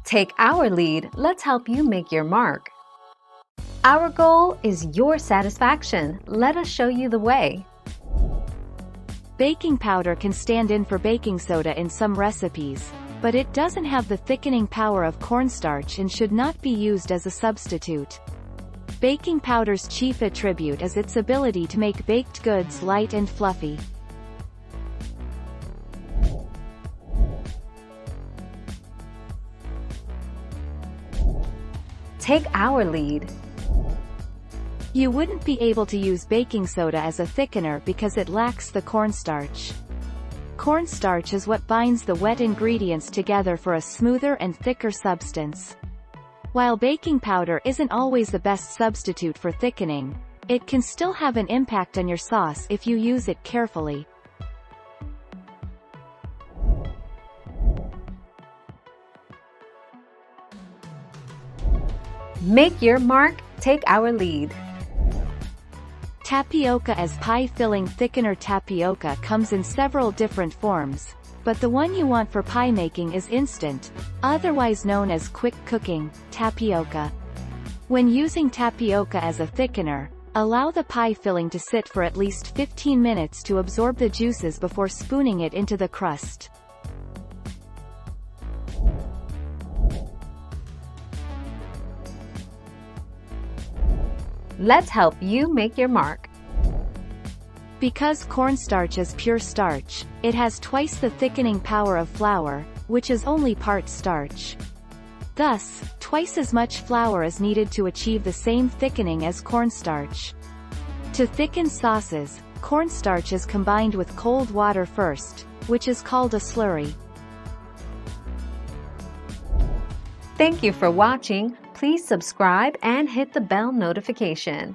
Take our lead, let's help you make your mark. Our goal is your satisfaction. Let us show you the way. Baking powder can stand in for baking soda in some recipes, but it doesn't have the thickening power of cornstarch and should not be used as a substitute. Baking powder's chief attribute is its ability to make baked goods light and fluffy. Take our lead. You wouldn't be able to use baking soda as a thickener because it lacks the cornstarch. Cornstarch is what binds the wet ingredients together for a smoother and thicker substance. While baking powder isn't always the best substitute for thickening, it can still have an impact on your sauce if you use it carefully. Make your mark, take our lead. Tapioca as pie-filling thickener. Tapioca comes in several different forms, but the one you want for pie making is instant, otherwise known as quick cooking, tapioca. When using tapioca as a thickener, allow the pie filling to sit for at least 15 minutes to absorb the juices before spooning it into the crust. Let's help you make your mark. Because cornstarch is pure starch, it has twice the thickening power of flour, which is only part starch. Thus, twice as much flour is needed to achieve the same thickening as cornstarch. To thicken sauces, cornstarch is combined with cold water first, which is called a slurry. Thank you for watching. Please subscribe and hit the bell notification.